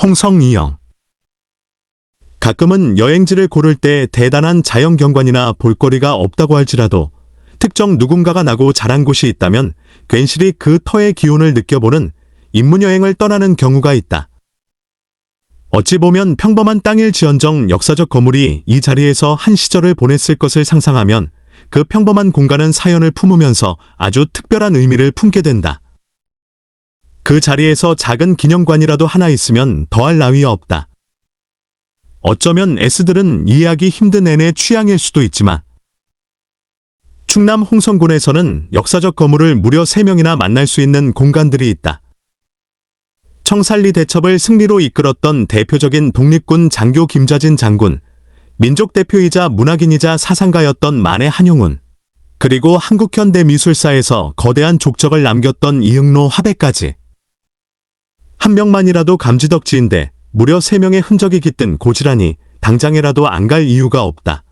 홍성이영. 가끔은 여행지를 고를 때 대단한 자연경관이나 볼거리가 없다고 할지라도 특정 누군가가 나고 자란 곳이 있다면 괜시리 그 터의 기운을 느껴보는 입문여행을 떠나는 경우가 있다. 어찌 보면 평범한 땅일지언정 역사적 건물이 이 자리에서 한 시절을 보냈을 것을 상상하면 그 평범한 공간은 사연을 품으면서 아주 특별한 의미를 품게 된다. 그 자리에서 작은 기념관이라도 하나 있으면 더할 나위 없다. 어쩌면 S들은 이해하기 힘든 N의 취향일 수도 있지만 충남 홍성군에서는 역사적 거물을 무려 3명이나 만날 수 있는 공간들이 있다. 청산리 대첩을 승리로 이끌었던 대표적인 독립군 장교 김좌진 장군, 민족 대표이자 문학인이자 사상가였던 만해 한용운, 그리고 한국현대미술사에서 거대한 족적을 남겼던 이응로 화백까지. 한 명만이라도 감지덕지인데 무려 3명의 흔적이 깃든 고지라니 당장에라도 안 갈 이유가 없다.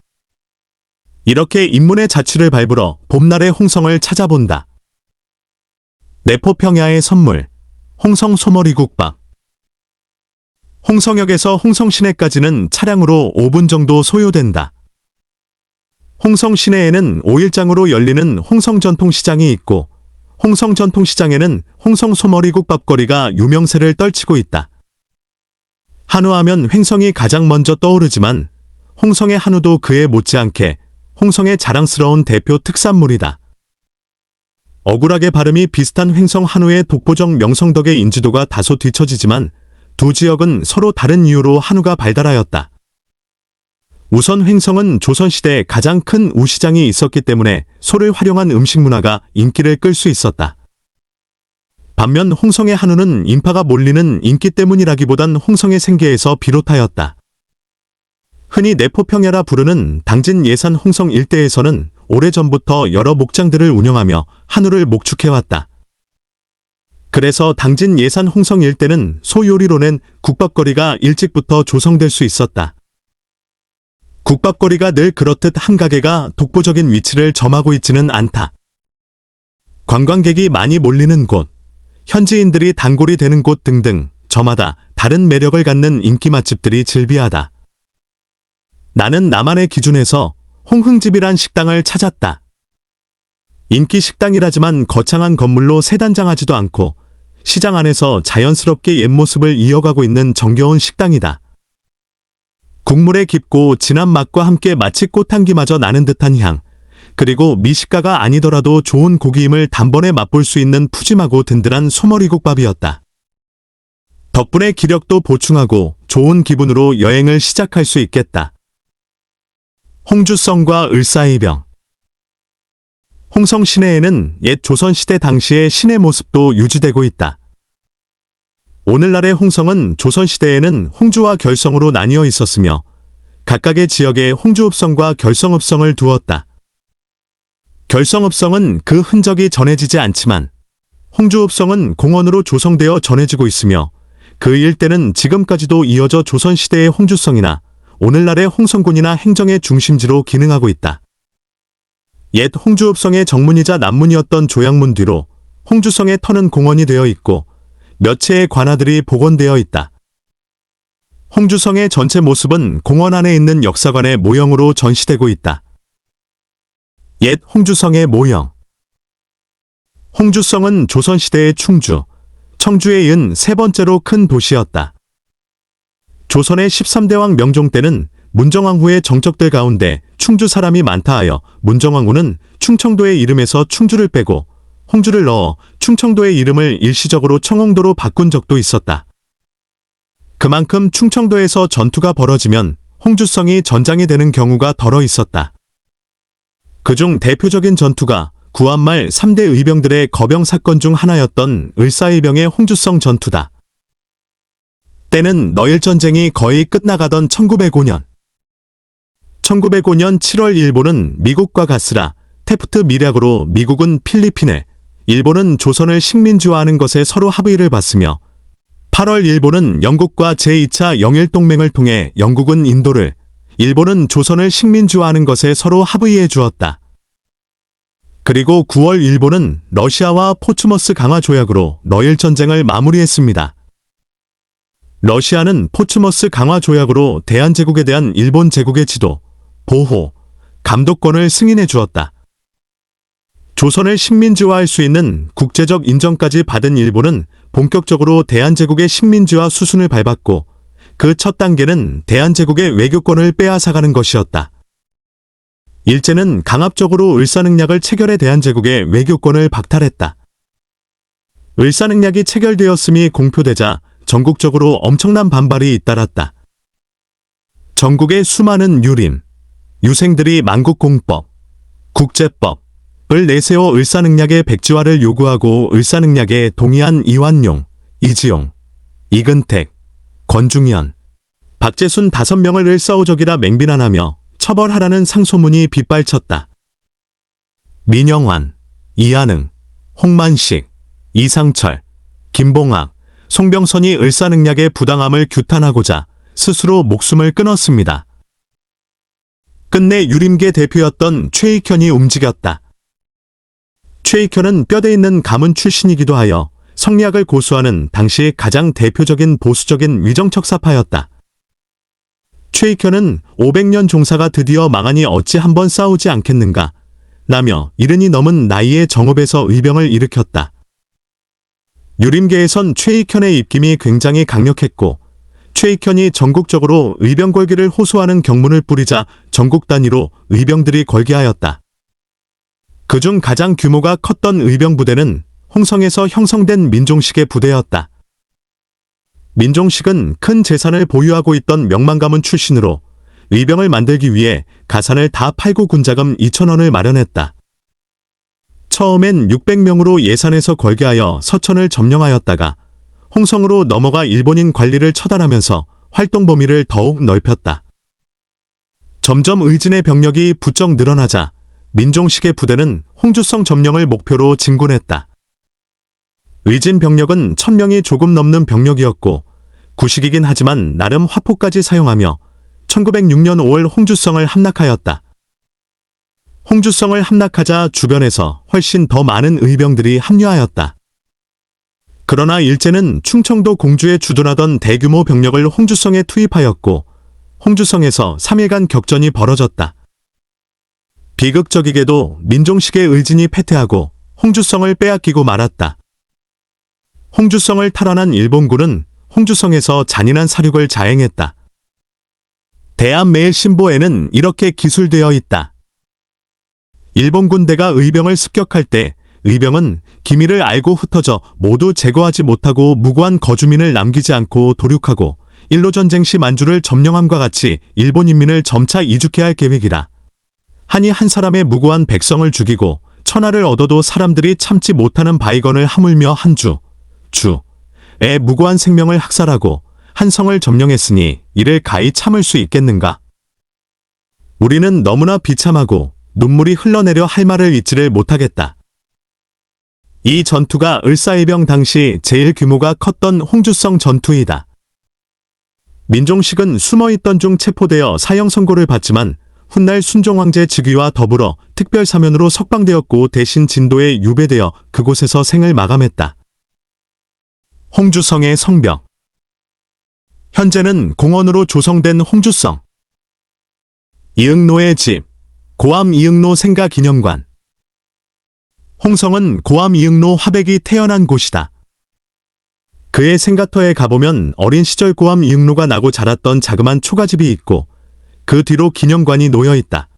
이렇게 입문의 자취를 밟으러 봄날의 홍성을 찾아본다. 내포평야의 선물, 홍성 소머리국밥. 홍성역에서 홍성시내까지는 차량으로 5분 정도 소요된다. 홍성시내에는 5일장으로 열리는 홍성전통시장이 있고 홍성전통시장에는 홍성 소머리국밥거리가 유명세를 떨치고 있다. 한우하면 횡성이 가장 먼저 떠오르지만 홍성의 한우도 그에 못지않게 홍성의 자랑스러운 대표 특산물이다. 억울하게 발음이 비슷한 횡성 한우의 독보적 명성 덕에 인지도가 다소 뒤처지지만 두 지역은 서로 다른 이유로 한우가 발달하였다. 우선 횡성은 조선시대에 가장 큰 우시장이 있었기 때문에 소를 활용한 음식 문화가 인기를 끌 수 있었다. 반면 홍성의 한우는 인파가 몰리는 인기 때문이라기보단 홍성의 생계에서 비롯하였다. 흔히 내포평야라 부르는 당진 예산 홍성 일대에서는 오래전부터 여러 목장들을 운영하며 한우를 목축해왔다. 그래서 당진 예산 홍성 일대는 소 요리로 낸 국밥거리가 일찍부터 조성될 수 있었다. 국밥거리가 늘 그렇듯 한 가게가 독보적인 위치를 점하고 있지는 않다. 관광객이 많이 몰리는 곳, 현지인들이 단골이 되는 곳 등등 저마다 다른 매력을 갖는 인기 맛집들이 즐비하다. 나는 나만의 기준에서 홍흥집이란 식당을 찾았다. 인기 식당이라지만 거창한 건물로 세단장하지도 않고 시장 안에서 자연스럽게 옛모습을 이어가고 있는 정겨운 식당이다. 국물에 깊고 진한 맛과 함께 마치 꽃향기마저 나는 듯한 향, 그리고 미식가가 아니더라도 좋은 고기임을 단번에 맛볼 수 있는 푸짐하고 든든한 소머리국밥이었다. 덕분에 기력도 보충하고 좋은 기분으로 여행을 시작할 수 있겠다. 홍주성과 을사이병. 홍성 시내에는 옛 조선시대 당시의 시내 모습도 유지되고 있다. 오늘날의 홍성은 조선시대에는 홍주와 결성으로 나뉘어 있었으며 각각의 지역에 홍주읍성과 결성읍성을 두었다. 결성읍성은 그 흔적이 전해지지 않지만 홍주읍성은 공원으로 조성되어 전해지고 있으며 그 일대는 지금까지도 이어져 조선시대의 홍주성이나 오늘날의 홍성군이나 행정의 중심지로 기능하고 있다. 옛 홍주읍성의 정문이자 남문이었던 조양문 뒤로 홍주성의 터는 공원이 되어 있고 몇 채의 관아들이 복원되어 있다. 홍주성의 전체 모습은 공원 안에 있는 역사관의 모형으로 전시되고 있다. 옛 홍주성의 모형. 홍주성은 조선시대의 충주, 청주에 이은 세 번째로 큰 도시였다. 조선의 13대왕 명종 때는 문정왕 후의 정적들 가운데 충주 사람이 많다 하여 문정왕후는 충청도의 이름에서 충주를 빼고 홍주를 넣어 충청도의 이름을 일시적으로 청홍도로 바꾼 적도 있었다. 그만큼 충청도에서 전투가 벌어지면 홍주성이 전장이 되는 경우가 덜어 있었다. 그중 대표적인 전투가 구한말 3대 의병들의 거병 사건 중 하나였던 을사의병의 홍주성 전투다. 때는 너일전쟁이 거의 끝나가던 1905년. 1905년 7월 일본은 미국과 가스라, 태프트 밀약으로 미국은 필리핀을, 일본은 조선을 식민지화하는 것에 서로 합의를 봤으며 8월 일본은 영국과 제2차 영일동맹을 통해 영국은 인도를, 일본은 조선을 식민지화하는 것에 서로 합의해 주었다. 그리고 9월 일본은 러시아와 포츠머스 강화 조약으로 너일 전쟁을 마무리했습니다. 러시아는 포츠머스 강화 조약으로 대한제국에 대한 일본 제국의 지도, 보호, 감독권을 승인해 주었다. 조선을 식민지화할 수 있는 국제적 인정까지 받은 일본은 본격적으로 대한제국의 식민지화 수순을 밟았고 그 첫 단계는 대한제국의 외교권을 빼앗아가는 것이었다. 일제는 강압적으로 을사늑약을 체결해 대한제국의 외교권을 박탈했다. 을사늑약이 체결되었음이 공표되자 전국적으로 엄청난 반발이 잇따랐다. 전국의 수많은 유림, 유생들이 만국공법, 국제법을 내세워 을사늑약의 백지화를 요구하고 을사늑약에 동의한 이완용, 이지용, 이근택, 권중현, 박재순 5명을 을사오적이라 맹비난하며 처벌하라는 상소문이 빗발쳤다. 민영환, 이한흥, 홍만식, 이상철, 김봉학, 송병선이 을사늑약의 부당함을 규탄하고자 스스로 목숨을 끊었습니다. 끝내 유림계 대표였던 최익현이 움직였다. 최익현은 뼈대 있는 가문 출신이기도 하여 성리학을 고수하는 당시 가장 대표적인 보수적인 위정척사파였다. 최익현은 500년 종사가 드디어 망하니 어찌 한번 싸우지 않겠는가 라며 70이 넘은 나이에 정읍에서 의병을 일으켰다. 유림계에선 최익현의 입김이 굉장히 강력했고 최익현이 전국적으로 의병 걸기를 호소하는 경문을 뿌리자 전국 단위로 의병들이 걸기하였다. 그중 가장 규모가 컸던 의병 부대는 홍성에서 형성된 민종식의 부대였다. 민종식은 큰 재산을 보유하고 있던 명망가문 출신으로 의병을 만들기 위해 가산을 다 팔고 군자금 2,000원을 마련했다. 처음엔 600명으로 예산에서 걸게하여 서천을 점령하였다가 홍성으로 넘어가 일본인 관리를 처단하면서 활동 범위를 더욱 넓혔다. 점점 의진의 병력이 부쩍 늘어나자 민종식의 부대는 홍주성 점령을 목표로 진군했다. 의진 병력은 1,000명이 조금 넘는 병력이었고 구식이긴 하지만 나름 화포까지 사용하며 1906년 5월 홍주성을 함락하였다. 홍주성을 함락하자 주변에서 훨씬 더 많은 의병들이 합류하였다. 그러나 일제는 충청도 공주에 주둔하던 대규모 병력을 홍주성에 투입하였고 홍주성에서 3일간 격전이 벌어졌다. 비극적이게도 민종식의 의진이 패퇴하고 홍주성을 빼앗기고 말았다. 홍주성을 탈환한 일본군은 홍주성에서 잔인한 사륙을 자행했다. 대한매일신보에는 이렇게 기술되어 있다. 일본 군대가 의병을 습격할 때 의병은 기밀을 알고 흩어져 모두 제거하지 못하고 무고한 거주민을 남기지 않고 도륙하고 일로전쟁 시 만주를 점령함과 같이 일본 인민을 점차 이죽해야 할 계획이라. 하니 한 사람의 무고한 백성을 죽이고 천하를 얻어도 사람들이 참지 못하는 바이건을 하물며 한 주의 무고한 생명을 학살하고 한 성을 점령했으니 이를 가히 참을 수 있겠는가? 우리는 너무나 비참하고 눈물이 흘러내려 할 말을 잊지를 못하겠다. 이 전투가 을사일병 당시 제일 규모가 컸던 홍주성 전투이다. 민종식은 숨어있던 중 체포되어 사형 선고를 받지만 훗날 순종황제 즉위와 더불어 특별사면으로 석방되었고 대신 진도에 유배되어 그곳에서 생을 마감했다. 홍주성의 성벽. 현재는 공원으로 조성된 홍주성. 이응노의 집, 고암 이응노 생가기념관. 홍성은 고암 이응노 화백이 태어난 곳이다. 그의 생가터에 가보면 어린 시절 고암 이응노가 나고 자랐던 자그만 초가집이 있고 그 뒤로 기념관이 놓여있다.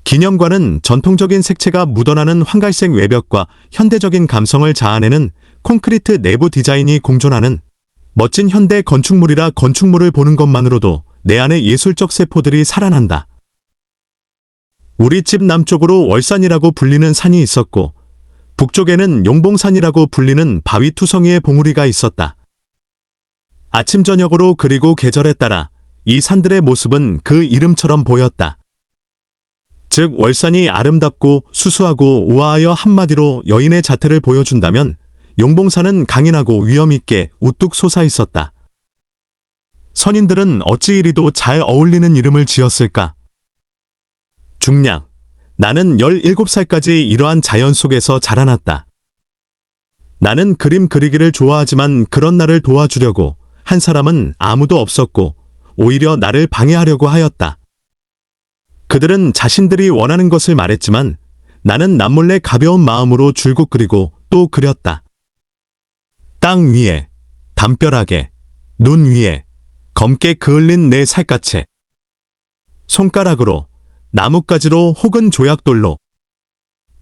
기념관은 전통적인 색채가 묻어나는 황갈색 외벽과 현대적인 감성을 자아내는 콘크리트 내부 디자인이 공존하는 멋진 현대 건축물이라 건축물을 보는 것만으로도 내 안의 예술적 세포들이 살아난다. 우리 집 남쪽으로 월산이라고 불리는 산이 있었고 북쪽에는 용봉산이라고 불리는 바위 투성이의 봉우리가 있었다. 아침 저녁으로 그리고 계절에 따라 이 산들의 모습은 그 이름처럼 보였다. 즉 월산이 아름답고 수수하고 우아하여 한마디로 여인의 자태를 보여준다면 용봉산은 강인하고 위엄있게 우뚝 솟아있었다. 선인들은 어찌 이리도 잘 어울리는 이름을 지었을까? 중략. 나는 17살까지 이러한 자연 속에서 자라났다. 나는 그림 그리기를 좋아하지만 그런 나를 도와주려고 한 사람은 아무도 없었고 오히려 나를 방해하려고 하였다. 그들은 자신들이 원하는 것을 말했지만 나는 남몰래 가벼운 마음으로 줄곧 그리고 또 그렸다. 땅 위에, 담벼락에, 눈 위에, 검게 그을린 내 살갗에, 손가락으로, 나뭇가지로 혹은 조약돌로.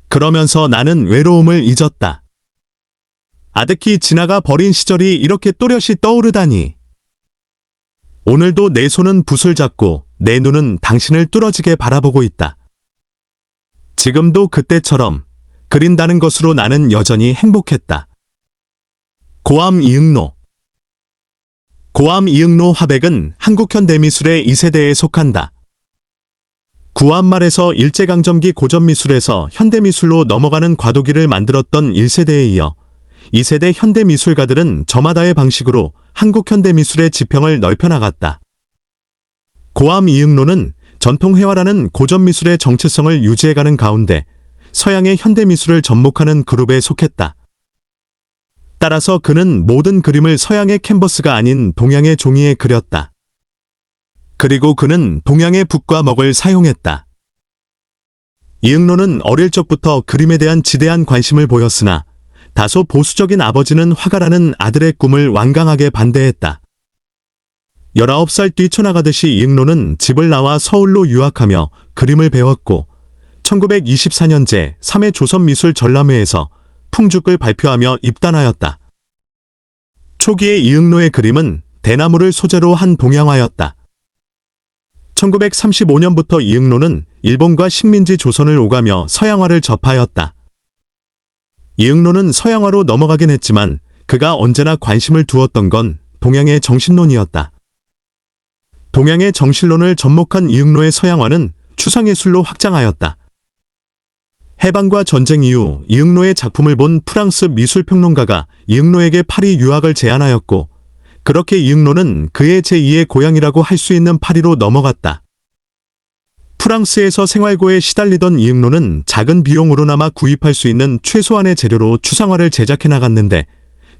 그러면서 나는 외로움을 잊었다. 아득히 지나가 버린 시절이 이렇게 또렷이 떠오르다니. 오늘도 내 손은 붓을 잡고 내 눈은 당신을 뚫어지게 바라보고 있다. 지금도 그때처럼 그린다는 것으로 나는 여전히 행복했다. 고암 이응로. 고암 이응로 화백은 한국 현대미술의 2세대에 속한다. 구암말에서 일제강점기 고전미술에서 현대미술로 넘어가는 과도기를 만들었던 1세대에 이어 2세대 현대미술가들은 저마다의 방식으로 한국 현대미술의 지평을 넓혀나갔다. 고암 이응로는 전통회화라는 고전미술의 정체성을 유지해가는 가운데 서양의 현대미술을 접목하는 그룹에 속했다. 따라서 그는 모든 그림을 서양의 캔버스가 아닌 동양의 종이에 그렸다. 그리고 그는 동양의 붓과 먹을 사용했다. 이응로는 어릴 적부터 그림에 대한 지대한 관심을 보였으나 다소 보수적인 아버지는 화가라는 아들의 꿈을 완강하게 반대했다. 19살 뛰쳐나가듯이 이응로는 집을 나와 서울로 유학하며 그림을 배웠고 1924년제 3회 조선미술전람회에서 풍죽을 발표하며 입단하였다. 초기의 이응로의 그림은 대나무를 소재로 한 동양화였다. 1935년부터 이응로는 일본과 식민지 조선을 오가며 서양화를 접하였다. 이응로는 서양화로 넘어가긴 했지만 그가 언제나 관심을 두었던 건 동양의 정신론이었다. 동양의 정신론을 접목한 이응로의 서양화는 추상예술로 확장하였다. 해방과 전쟁 이후 이응로의 작품을 본 프랑스 미술평론가가 이응로에게 파리 유학을 제안하였고 그렇게 이응로는 그의 제2의 고향이라고 할 수 있는 파리로 넘어갔다. 프랑스에서 생활고에 시달리던 이응로는 작은 비용으로나마 구입할 수 있는 최소한의 재료로 추상화를 제작해 나갔는데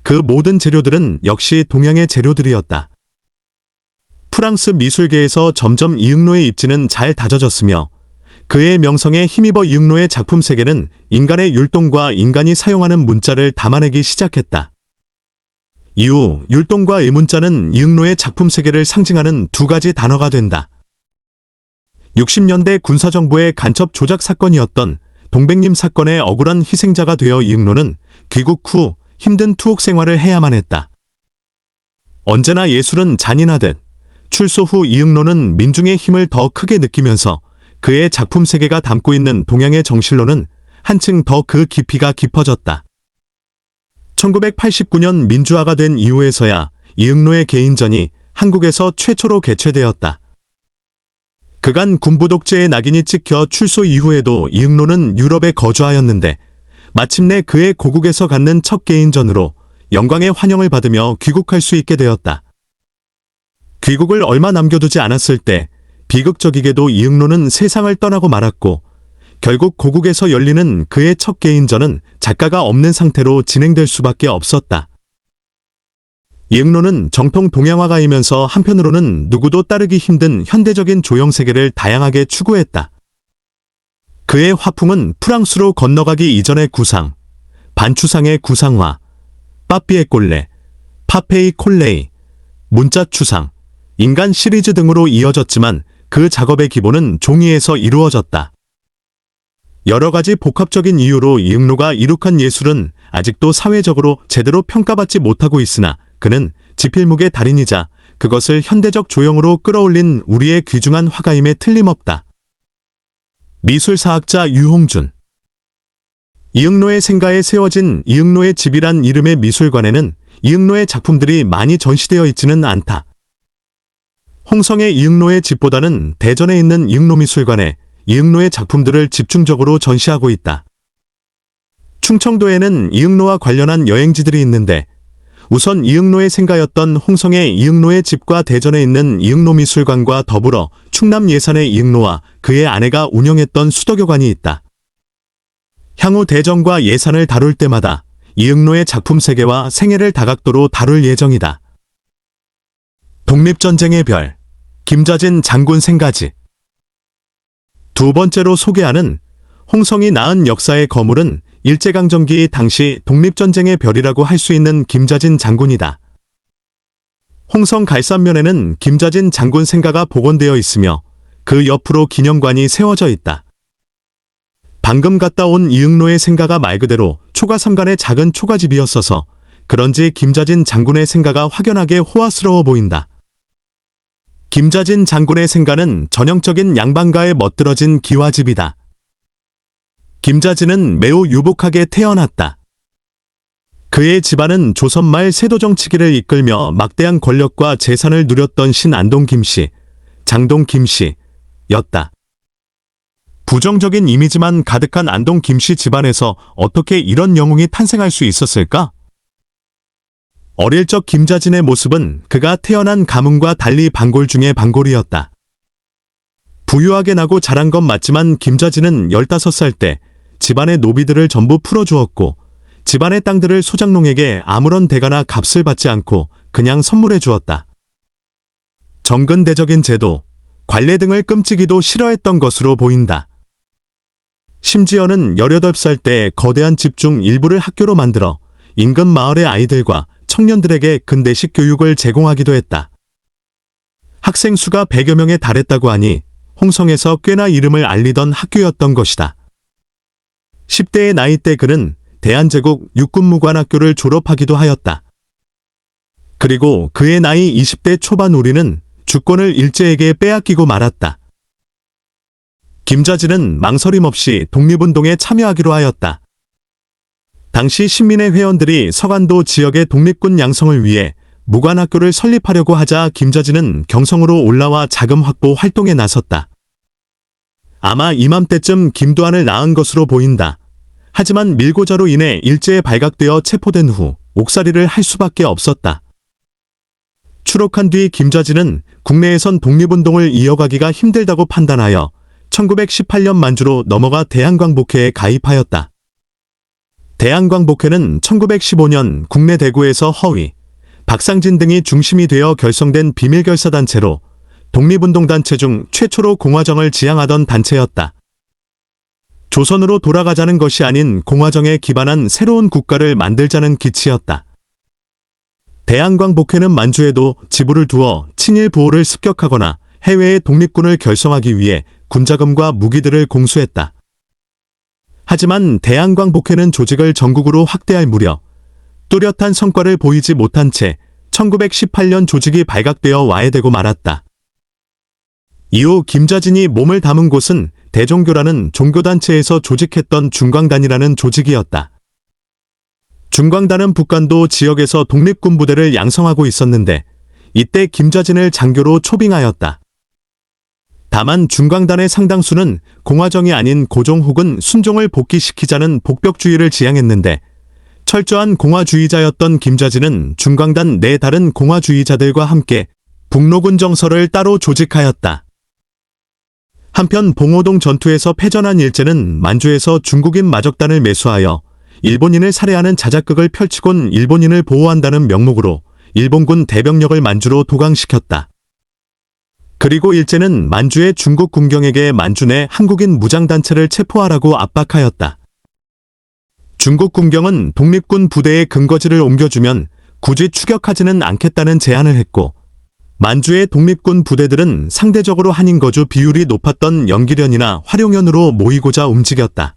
그 모든 재료들은 역시 동양의 재료들이었다. 프랑스 미술계에서 점점 이응로의 입지는 잘 다져졌으며 그의 명성에 힘입어 이응로의 작품 세계는 인간의 율동과 인간이 사용하는 문자를 담아내기 시작했다. 이후 율동과 의문자는 이응로의 작품 세계를 상징하는 두 가지 단어가 된다. 60년대 군사정부의 간첩 조작 사건이었던 동백림 사건의 억울한 희생자가 되어 이응로는 귀국 후 힘든 투옥 생활을 해야만 했다. 언제나 예술은 잔인하듯 출소 후 이응로는 민중의 힘을 더 크게 느끼면서 그의 작품 세계가 담고 있는 동양의 정신론은 한층 더 그 깊이가 깊어졌다. 1989년 민주화가 된 이후에서야 이응로의 개인전이 한국에서 최초로 개최되었다. 그간 군부 독재의 낙인이 찍혀 출소 이후에도 이응로는 유럽에 거주하였는데 마침내 그의 고국에서 갖는 첫 개인전으로 영광의 환영을 받으며 귀국할 수 있게 되었다. 귀국을 얼마 남겨두지 않았을 때 비극적이게도 이응로는 세상을 떠나고 말았고 결국 고국에서 열리는 그의 첫 개인전은 작가가 없는 상태로 진행될 수밖에 없었다. 이응로는 정통 동양화가이면서 한편으로는 누구도 따르기 힘든 현대적인 조형 세계를 다양하게 추구했다. 그의 화풍은 프랑스로 건너가기 이전의 구상, 반추상의 구상화, 빠삐에 꼴레, 파페이 콜레이, 문자 추상, 인간 시리즈 등으로 이어졌지만 그 작업의 기본은 종이에서 이루어졌다. 여러 가지 복합적인 이유로 이응로가 이룩한 예술은 아직도 사회적으로 제대로 평가받지 못하고 있으나 그는 지필묵의 달인이자 그것을 현대적 조형으로 끌어올린 우리의 귀중한 화가임에 틀림없다. 미술사학자 유홍준. 이응로의 생가에 세워진 이응로의 집이란 이름의 미술관에는 이응로의 작품들이 많이 전시되어 있지는 않다. 홍성의 이응로의 집보다는 대전에 있는 이응로미술관에 이응로의 작품들을 집중적으로 전시하고 있다. 충청도에는 이응로와 관련한 여행지들이 있는데 우선 이응로의 생가였던 홍성의 이응로의 집과 대전에 있는 이응로미술관과 더불어 충남 예산의 이응로와 그의 아내가 운영했던 수덕여관이 있다. 향후 대전과 예산을 다룰 때마다 이응로의 작품 세계와 생애를 다각도로 다룰 예정이다. 독립전쟁의 별, 김자진 장군 생가지. 두 번째로 소개하는 홍성이 낳은 역사의 거물은 일제강점기 당시 독립전쟁의 별이라고 할 수 있는 김자진 장군이다. 홍성 갈산면에는 김자진 장군 생가가 복원되어 있으며 그 옆으로 기념관이 세워져 있다. 방금 갔다 온 이응로의 생가가 말 그대로 초가삼간의 작은 초가집이었어서 그런지 김자진 장군의 생가가 확연하게 호화스러워 보인다. 김자진 장군의 생가는 전형적인 양반가에 멋들어진 기와집이다. 김자진은 매우 유복하게 태어났다. 그의 집안은 조선 말 세도 정치기를 이끌며 막대한 권력과 재산을 누렸던 신안동 김씨, 장동 김씨였다. 부정적인 이미지만 가득한 안동 김씨 집안에서 어떻게 이런 영웅이 탄생할 수 있었을까? 어릴 적 김자진의 모습은 그가 태어난 가문과 달리 반골 중의 반골이었다. 부유하게 나고 자란 건 맞지만 김자진은 15살 때 집안의 노비들을 전부 풀어주었고 집안의 땅들을 소장농에게 아무런 대가나 값을 받지 않고 그냥 선물해 주었다. 정근대적인 제도, 관례 등을 끔찍이도 싫어했던 것으로 보인다. 심지어는 18살 때 거대한 집 중 일부를 학교로 만들어 인근 마을의 아이들과 청년들에게 근대식 교육을 제공하기도 했다. 학생 수가 100여 명에 달했다고 하니 홍성에서 꽤나 이름을 알리던 학교였던 것이다. 10대의 나이 때 그는 대한제국 육군무관학교를 졸업하기도 하였다. 그리고 그의 나이 20대 초반 우리는 주권을 일제에게 빼앗기고 말았다. 김자진은 망설임 없이 독립운동에 참여하기로 하였다. 당시 신민회 회원들이 서간도 지역의 독립군 양성을 위해 무관학교를 설립하려고 하자 김자진은 경성으로 올라와 자금 확보 활동에 나섰다. 아마 이맘때쯤 김두한을 낳은 것으로 보인다. 하지만 밀고자로 인해 일제에 발각되어 체포된 후 옥살이를 할 수밖에 없었다. 추록한 뒤 김자진은 국내에선 독립운동을 이어가기가 힘들다고 판단하여 1918년 만주로 넘어가 대한광복회에 가입하였다. 대한광복회는 1915년 국내 대구에서 허위, 박상진 등이 중심이 되어 결성된 비밀결사단체로 독립운동단체 중 최초로 공화정을 지향하던 단체였다. 조선으로 돌아가자는 것이 아닌 공화정에 기반한 새로운 국가를 만들자는 기치였다. 대한광복회는 만주에도 지부를 두어 친일 부호를 습격하거나 해외의 독립군을 결성하기 위해 군자금과 무기들을 공수했다. 하지만 대한광복회는 조직을 전국으로 확대할 무렵 뚜렷한 성과를 보이지 못한 채 1918년 조직이 발각되어 와해되고 말았다. 이후 김자진이 몸을 담은 곳은 대종교라는 종교단체에서 조직했던 중광단이라는 조직이었다. 중광단은 북간도 지역에서 독립군 부대를 양성하고 있었는데 이때 김자진을 장교로 초빙하였다. 다만 중광단의 상당수는 공화정이 아닌 고종 혹은 순종을 복귀시키자는 복벽주의를 지향했는데 철저한 공화주의자였던 김자진은 중광단 내 다른 공화주의자들과 함께 북로군 정서를 따로 조직하였다. 한편 봉오동 전투에서 패전한 일제는 만주에서 중국인 마적단을 매수하여 일본인을 살해하는 자작극을 펼치곤 일본인을 보호한다는 명목으로 일본군 대병력을 만주로 도강시켰다. 그리고 일제는 만주의 중국 군경에게 만주 내 한국인 무장단체를 체포하라고 압박하였다. 중국 군경은 독립군 부대의 근거지를 옮겨주면 굳이 추격하지는 않겠다는 제안을 했고 만주의 독립군 부대들은 상대적으로 한인거주 비율이 높았던 영기련이나 화룡현으로 모이고자 움직였다.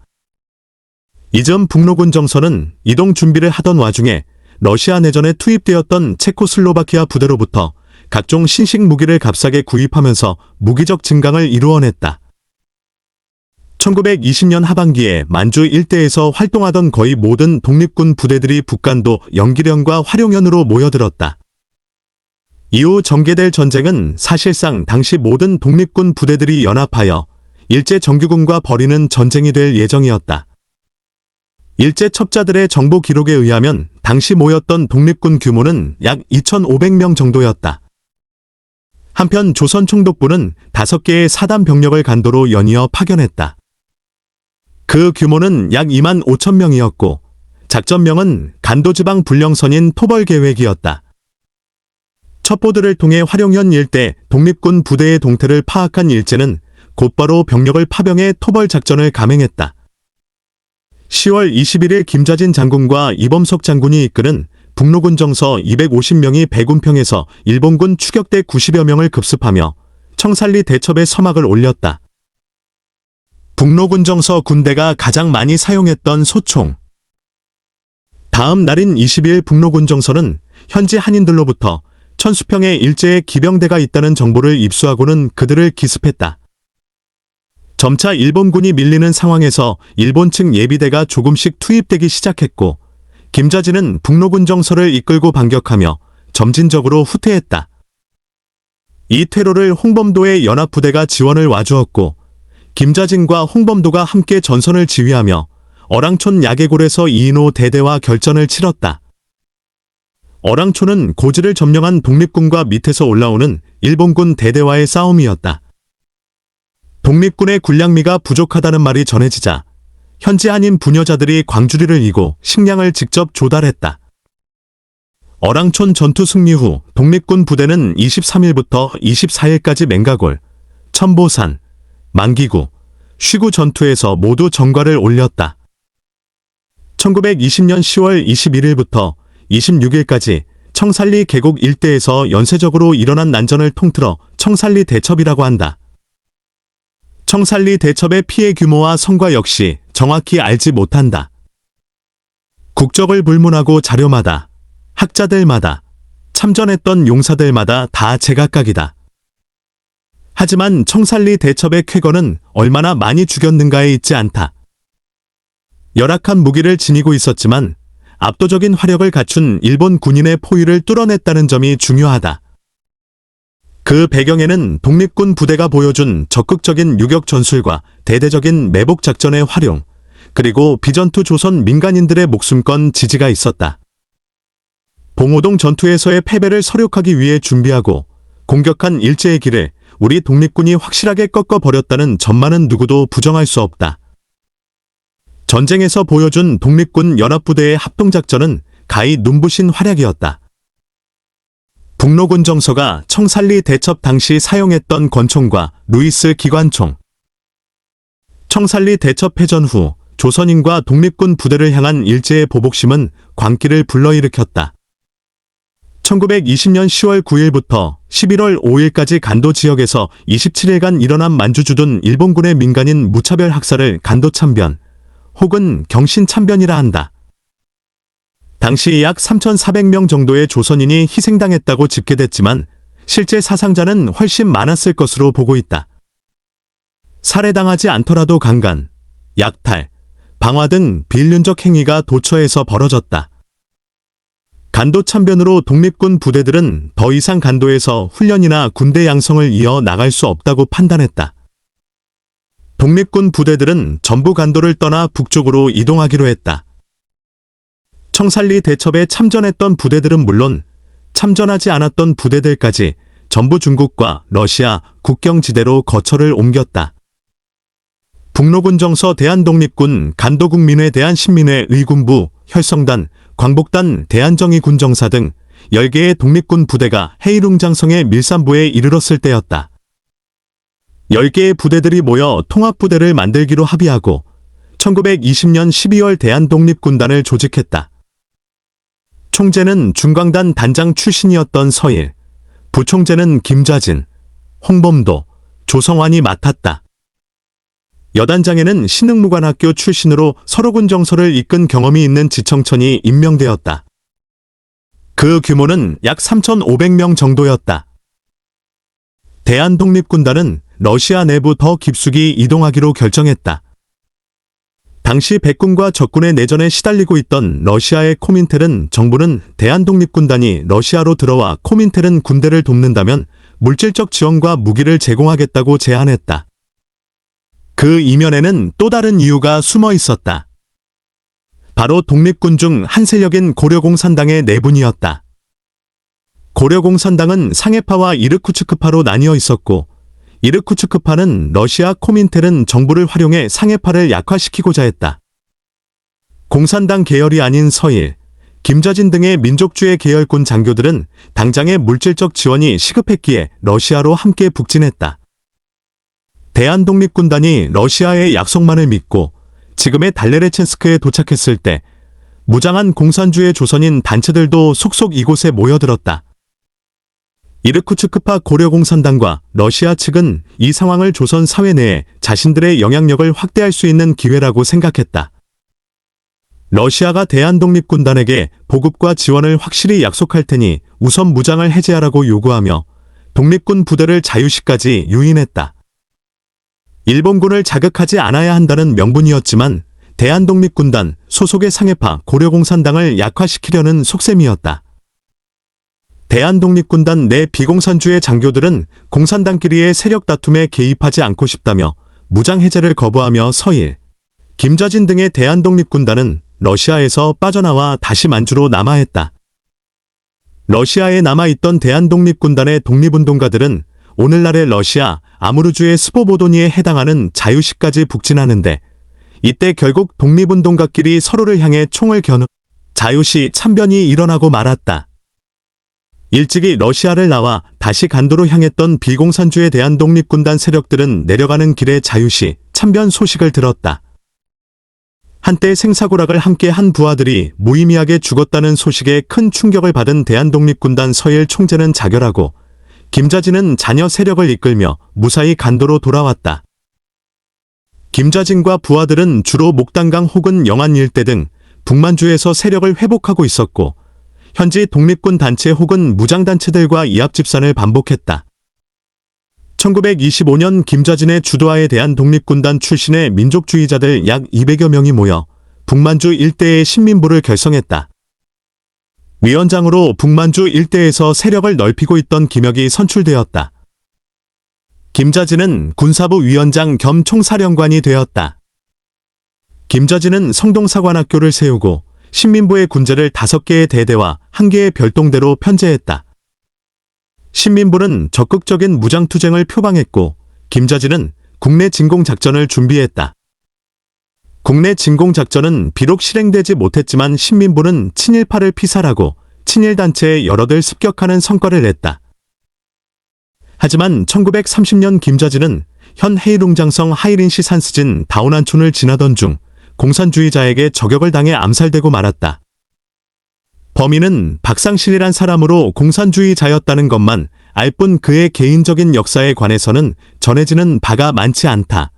이전 북로군 정서는 이동 준비를 하던 와중에 러시아 내전에 투입되었던 체코슬로바키아 부대로부터 각종 신식 무기를 값싸게 구입하면서 무기적 증강을 이루어냈다. 1920년 하반기에 만주 일대에서 활동하던 거의 모든 독립군 부대들이 북간도 영기련과 화룡현으로 모여들었다. 이후 전개될 전쟁은 사실상 당시 모든 독립군 부대들이 연합하여 일제 정규군과 벌이는 전쟁이 될 예정이었다. 일제 첩자들의 정보 기록에 의하면 당시 모였던 독립군 규모는 약 2,500명 정도였다. 한편 조선 총독부는 5개의 사단 병력을 간도로 연이어 파견했다. 그 규모는 약 2만 5천 명이었고 작전명은 간도지방 불령선인 토벌계획이었다. 첩보들을 통해 화룡현 일대 독립군 부대의 동태를 파악한 일제는 곧바로 병력을 파병해 토벌 작전을 감행했다. 10월 21일 김좌진 장군과 이범석 장군이 이끄는 북로군 정서 250명이 백운평에서 일본군 추격대 90여 명을 급습하며 청산리 대첩에 서막을 올렸다. 북로군 정서 군대가 가장 많이 사용했던 소총. 다음 날인 22일 북로군 정서는 현지 한인들로부터 천수평에 일제의 기병대가 있다는 정보를 입수하고는 그들을 기습했다. 점차 일본군이 밀리는 상황에서 일본 측 예비대가 조금씩 투입되기 시작했고 김좌진은 북로군 정서를 이끌고 반격하며 점진적으로 후퇴했다. 이 퇴로를 홍범도의 연합부대가 지원을 와주었고 김좌진과 홍범도가 함께 전선을 지휘하며 어랑촌 야계골에서 이인호 대대와 결전을 치렀다. 어랑촌은 고지를 점령한 독립군과 밑에서 올라오는 일본군 대대와의 싸움이었다. 독립군의 군량미가 부족하다는 말이 전해지자 현지 한인 부녀자들이 광주리를 이고 식량을 직접 조달했다. 어랑촌 전투 승리 후 독립군 부대는 23일부터 24일까지 맹가골, 천보산, 만기구, 쉬구 전투에서 모두 전과를 올렸다. 1920년 10월 21일부터 26일까지 청산리 계곡 일대에서 연쇄적으로 일어난 난전을 통틀어 청산리 대첩이라고 한다. 청산리 대첩의 피해 규모와 성과 역시 정확히 알지 못한다. 국적을 불문하고 자료마다, 학자들마다, 참전했던 용사들마다 다 제각각이다. 하지만 청산리 대첩의 쾌거는 얼마나 많이 죽였는가에 있지 않다. 열악한 무기를 지니고 있었지만 압도적인 화력을 갖춘 일본 군인의 포위를 뚫어냈다는 점이 중요하다. 그 배경에는 독립군 부대가 보여준 적극적인 유격 전술과 대대적인 매복 작전의 활용, 그리고 비전투 조선 민간인들의 목숨건 지지가 있었다. 봉오동 전투에서의 패배를 서력하기 위해 준비하고 공격한 일제의 길을 우리 독립군이 확실하게 꺾어버렸다는 점만은 누구도 부정할 수 없다. 전쟁에서 보여준 독립군 연합부대의 합동작전은 가히 눈부신 활약이었다. 북로군 정서가 청산리 대첩 당시 사용했던 권총과 루이스 기관총. 청산리 대첩 패전 후 조선인과 독립군 부대를 향한 일제의 보복심은 광기를 불러일으켰다. 1920년 10월 9일부터 11월 5일까지 간도 지역에서 27일간 일어난 만주주둔 일본군의 민간인 무차별 학살을 간도참변 혹은 경신참변이라 한다. 당시 약 3,400명 정도의 조선인이 희생당했다고 집계됐지만 실제 사상자는 훨씬 많았을 것으로 보고 있다. 살해당하지 않더라도 강간, 약탈, 방화 등 비인륜적 행위가 도처에서 벌어졌다. 간도 참변으로 독립군 부대들은 더 이상 간도에서 훈련이나 군대 양성을 이어 나갈 수 없다고 판단했다. 독립군 부대들은 전부 간도를 떠나 북쪽으로 이동하기로 했다. 청산리 대첩에 참전했던 부대들은 물론 참전하지 않았던 부대들까지 전부 중국과 러시아 국경지대로 거처를 옮겼다. 북로군 정서 대한독립군 간도국민회 대한신민회 의군부 혈성단 광복단 대한정의군정사 등 10개의 독립군 부대가 해일웅장성의 밀산부에 이르렀을 때였다. 10개의 부대들이 모여 통합부대를 만들기로 합의하고 1920년 12월 대한독립군단을 조직했다. 총재는 중광단 단장 출신이었던 서일, 부총재는 김좌진, 홍범도, 조성환이 맡았다. 여단장에는 신흥무관학교 출신으로 서로군 정서를 이끈 경험이 있는 지청천이 임명되었다. 그 규모는 약 3,500명 정도였다. 대한독립군단은 러시아 내부 더 깊숙이 이동하기로 결정했다. 당시 백군과 적군의 내전에 시달리고 있던 러시아의 코민텔은 정부는 대한독립군단이 러시아로 들어와 코민텔은 군대를 돕는다면 물질적 지원과 무기를 제공하겠다고 제안했다. 그 이면에는 또 다른 이유가 숨어 있었다. 바로 독립군 중 한 세력인 고려공산당의 내분이었다. 고려공산당은 상해파와 이르쿠츠크파로 나뉘어 있었고 이르쿠츠크파는 러시아 코민텔은 정부를 활용해 상해파를 약화시키고자 했다. 공산당 계열이 아닌 서일, 김자진 등의 민족주의 계열군 장교들은 당장의 물질적 지원이 시급했기에 러시아로 함께 북진했다. 대한독립군단이 러시아의 약속만을 믿고 지금의 달레레첸스크에 도착했을 때 무장한 공산주의 조선인 단체들도 속속 이곳에 모여들었다. 이르쿠츠크파 고려공산당과 러시아 측은 이 상황을 조선 사회 내에 자신들의 영향력을 확대할 수 있는 기회라고 생각했다. 러시아가 대한독립군단에게 보급과 지원을 확실히 약속할 테니 우선 무장을 해제하라고 요구하며 독립군 부대를 자유시까지 유인했다. 일본군을 자극하지 않아야 한다는 명분이었지만 대한독립군단 소속의 상해파 고려공산당을 약화시키려는 속셈이었다. 대한독립군단 내 비공산주의 장교들은 공산당끼리의 세력 다툼에 개입하지 않고 싶다며 무장 해제를 거부하며 서일, 김자진 등의 대한독립군단은 러시아에서 빠져나와 다시 만주로 남하했다. 러시아에 남아있던 대한독립군단의 독립운동가들은 오늘날의 러시아 아무르주의 스포보도니에 해당하는 자유시까지 북진하는데 이때 결국 독립운동가끼리 서로를 향해 총을 겨누 자유시 참변이 일어나고 말았다. 일찍이 러시아를 나와 다시 간도로 향했던 비공산주의 대한독립군단 세력들은 내려가는 길에 자유시 참변 소식을 들었다. 한때 생사고락을 함께 한 부하들이 무의미하게 죽었다는 소식에 큰 충격을 받은 대한독립군단 서일 총재는 자결하고 김자진은 자녀 세력을 이끌며 무사히 간도로 돌아왔다. 김자진과 부하들은 주로 목단강 혹은 영안 일대 등 북만주에서 세력을 회복하고 있었고 현지 독립군 단체 혹은 무장단체들과 이합집산을 반복했다. 1925년 김자진의 주도하에 대한 독립군단 출신의 민족주의자들 약 200여 명이 모여 북만주 일대의 신민부를 결성했다. 위원장으로 북만주 일대에서 세력을 넓히고 있던 김혁이 선출되었다. 김자진은 군사부 위원장 겸 총사령관이 되었다. 김자진은 성동사관학교를 세우고 신민부의 군제를 5개의 대대와 1개의 별동대로 편제했다. 신민부는 적극적인 무장투쟁을 표방했고 김자진은 국내 진공작전을 준비했다. 국내 진공작전은 비록 실행되지 못했지만 신민부는 친일파를 피살하고 친일단체에 여럿을 습격하는 성과를 냈다. 하지만 1930년 김자진은 현 헤이룽장성 하이린시 산스진 다운안촌을 지나던 중 공산주의자에게 저격을 당해 암살되고 말았다. 범인은 박상실이란 사람으로 공산주의자였다는 것만 알 뿐 그의 개인적인 역사에 관해서는 전해지는 바가 많지 않다.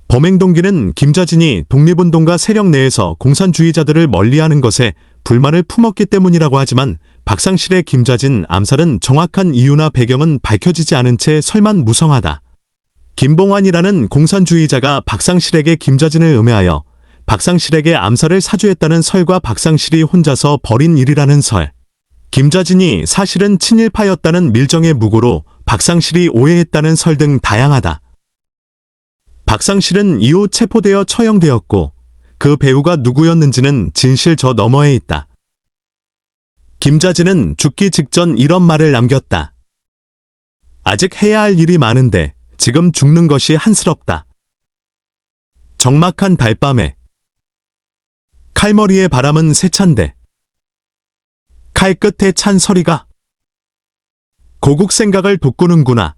범행 동기는 김자진이 독립운동가 세력 내에서 공산주의자들을 멀리하는 것에 불만을 품었기 때문이라고 하지만 박상실의 김자진 암살은 정확한 이유나 배경은 밝혀지지 않은 채 설만무성하다. 김봉환이라는 공산주의자가 박상실에게 김자진을 음해하여 박상실에게 암살을 사주했다는 설과 박상실이 혼자서 벌인 일이라는 설, 김자진이 사실은 친일파였다는 밀정의 무고로 박상실이 오해했다는 설 등 다양하다. 박상실은 이후 체포되어 처형되었고 그 배우가 누구였는지는 진실 저 너머에 있다. 김자진은 죽기 직전 이런 말을 남겼다. 아직 해야 할 일이 많은데 지금 죽는 것이 한스럽다. 적막한 달밤에 칼머리에 바람은 세찬데 칼 끝에 찬 서리가 고국 생각을 돋구는구나.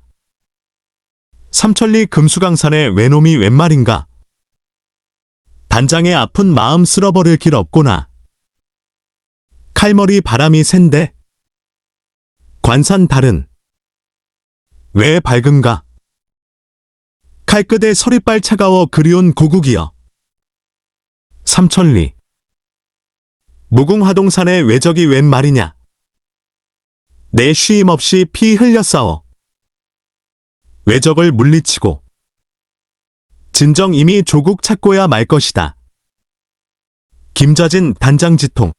삼천리 금수강산에 외놈이 웬 말인가. 단장의 아픈 마음 쓸어버릴 길 없구나. 칼머리 바람이 센데 관산 달은 왜 밝은가. 칼끝에 서리빨 차가워 그리운 고국이여. 삼천리 무궁화동산에 외적이 웬 말이냐. 내 쉼 없이 피 흘려 싸워 외적을 물리치고 진정 이미 조국 찾고야 말 것이다. 김자진 단장지통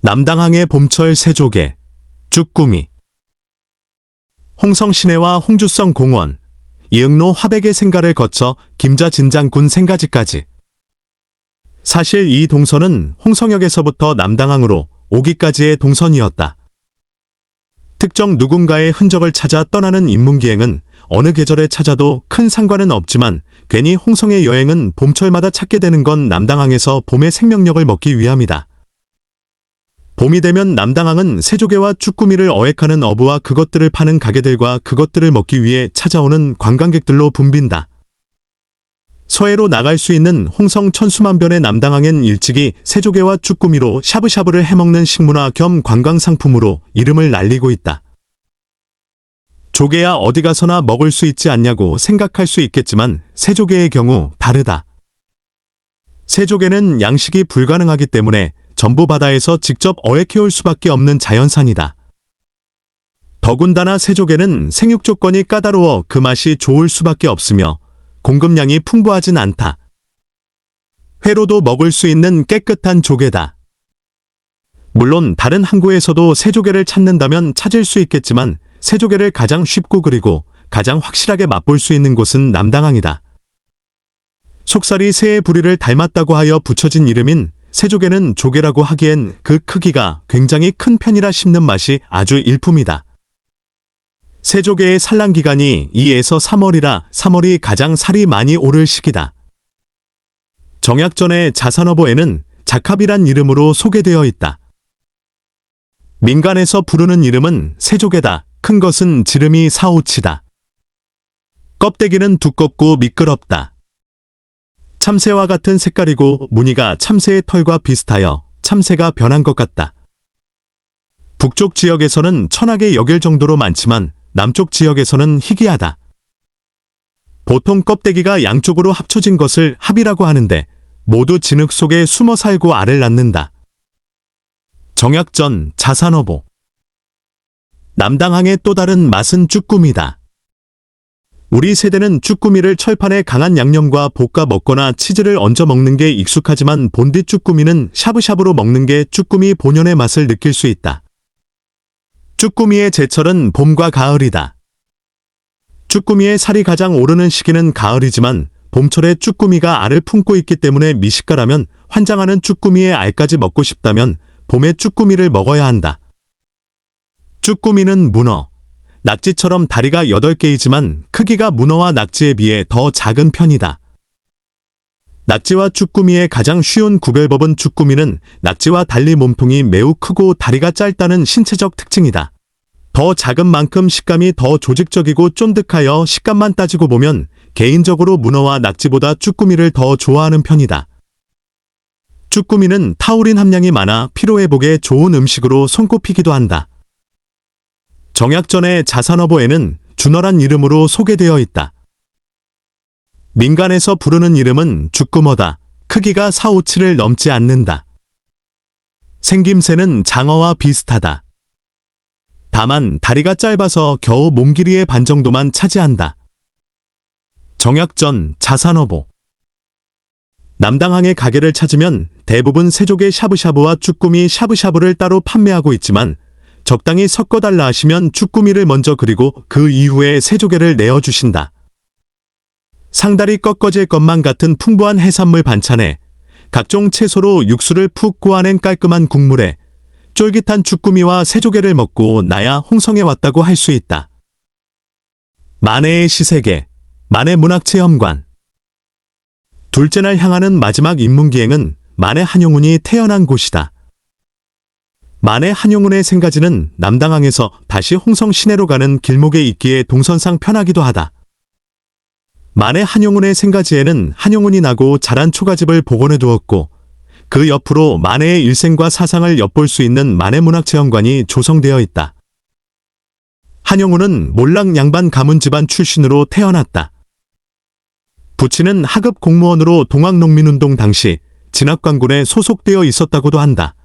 남당항의 봄철 세조개 쭈꾸미 홍성시내와 홍주성 공원 이응로 화백의 생가를 거쳐 김자진장군 생가지까지. 사실 이 동선은 홍성역에서부터 남당항으로 오기까지의 동선이었다. 특정 누군가의 흔적을 찾아 떠나는 인문기행은 어느 계절에 찾아도 큰 상관은 없지만 괜히 홍성의 여행은 봄철마다 찾게 되는 건 남당항에서 봄의 생명력을 먹기 위함이다. 봄이 되면 남당항은 세조개와 쭈꾸미를 어획하는 어부와 그것들을 파는 가게들과 그것들을 먹기 위해 찾아오는 관광객들로 붐빈다. 서해로 나갈 수 있는 홍성 천수만변의 남당항엔 일찍이 세조개와 쭈꾸미로 샤브샤브를 해먹는 식문화 겸 관광상품으로 이름을 날리고 있다. 조개야 어디 가서나 먹을 수 있지 않냐고 생각할 수 있겠지만 세조개의 경우 다르다. 세조개는 양식이 불가능하기 때문에 전부 바다에서 직접 어획해올 수밖에 없는 자연산이다. 더군다나 세조개는 생육 조건이 까다로워 그 맛이 좋을 수밖에 없으며 공급량이 풍부하진 않다. 회로도 먹을 수 있는 깨끗한 조개다. 물론 다른 항구에서도 세조개를 찾는다면 찾을 수 있겠지만 세조개를 가장 쉽고 그리고 가장 확실하게 맛볼 수 있는 곳은 남당항이다. 속살이 새의 부리를 닮았다고 하여 붙여진 이름인 세조개는 조개라고 하기엔 그 크기가 굉장히 큰 편이라 씹는 맛이 아주 일품이다. 세조개의 산란기간이 2에서 3월이라 3월이 가장 살이 많이 오를 시기다. 정약전의 자산어보에는 자캅이란 이름으로 소개되어 있다. 민간에서 부르는 이름은 세조개다. 큰 것은 지름이 4~5치다. 껍데기는 두껍고 미끄럽다. 참새와 같은 색깔이고 무늬가 참새의 털과 비슷하여 참새가 변한 것 같다. 북쪽 지역에서는 천하게 여길 정도로 많지만 남쪽 지역에서는 희귀하다. 보통 껍데기가 양쪽으로 합쳐진 것을 합이라고 하는데 모두 진흙 속에 숨어 살고 알을 낳는다. 정약전 자산어보. 남당항의 또 다른 맛은 쭈꾸미다. 우리 세대는 쭈꾸미를 철판에 강한 양념과 볶아 먹거나 치즈를 얹어 먹는 게 익숙하지만 본디 쭈꾸미는 샤브샤브로 먹는 게 쭈꾸미 본연의 맛을 느낄 수 있다. 쭈꾸미의 제철은 봄과 가을이다. 쭈꾸미의 살이 가장 오르는 시기는 가을이지만 봄철에 쭈꾸미가 알을 품고 있기 때문에 미식가라면 환장하는 쭈꾸미의 알까지 먹고 싶다면 봄에 쭈꾸미를 먹어야 한다. 쭈꾸미는 문어, 낙지처럼 다리가 8개이지만 크기가 문어와 낙지에 비해 더 작은 편이다. 낙지와 쭈꾸미의 가장 쉬운 구별법은 쭈꾸미는 낙지와 달리 몸통이 매우 크고 다리가 짧다는 신체적 특징이다. 더 작은 만큼 식감이 더 조직적이고 쫀득하여 식감만 따지고 보면 개인적으로 문어와 낙지보다 쭈꾸미를 더 좋아하는 편이다. 쭈꾸미는 타우린 함량이 많아 피로회복에 좋은 음식으로 손꼽히기도 한다. 정약전의 자산어보에는 준어란 이름으로 소개되어 있다. 민간에서 부르는 이름은 쭈꾸머다. 크기가 4~5치를 넘지 않는다. 생김새는 장어와 비슷하다. 다만 다리가 짧아서 겨우 몸 길이의 반 정도만 차지한다. 정약전 자산어보. 남당항의 가게를 찾으면 대부분 세조개 샤브샤브와 쭈꾸미 샤브샤브를 따로 판매하고 있지만 적당히 섞어달라 하시면 쭈꾸미를 먼저 그리고 그 이후에 세조개를 내어주신다. 상다리 꺾어질 것만 같은 풍부한 해산물 반찬에 각종 채소로 육수를 푹 고아낸 깔끔한 국물에 쫄깃한 쭈꾸미와 세조개를 먹고 나야 홍성에 왔다고 할 수 있다. 만해의 시세계, 만해문학체험관. 둘째 날 향하는 마지막 입문기행은 만해 한용운이 태어난 곳이다. 만해 한용운의 생가지는 남당항에서 다시 홍성 시내로 가는 길목에 있기에 동선상 편하기도 하다. 만해 한용운의 생가지에는 한용운이 나고 자란 초가집을 복원해 두었고 그 옆으로 만해의 일생과 사상을 엿볼 수 있는 만해문학체험관이 조성되어 있다. 한용운은 몰락 양반 가문 집안 출신으로 태어났다. 부친은 하급 공무원으로 동학농민운동 당시 진압관군에 소속되어 있었다고도 한다.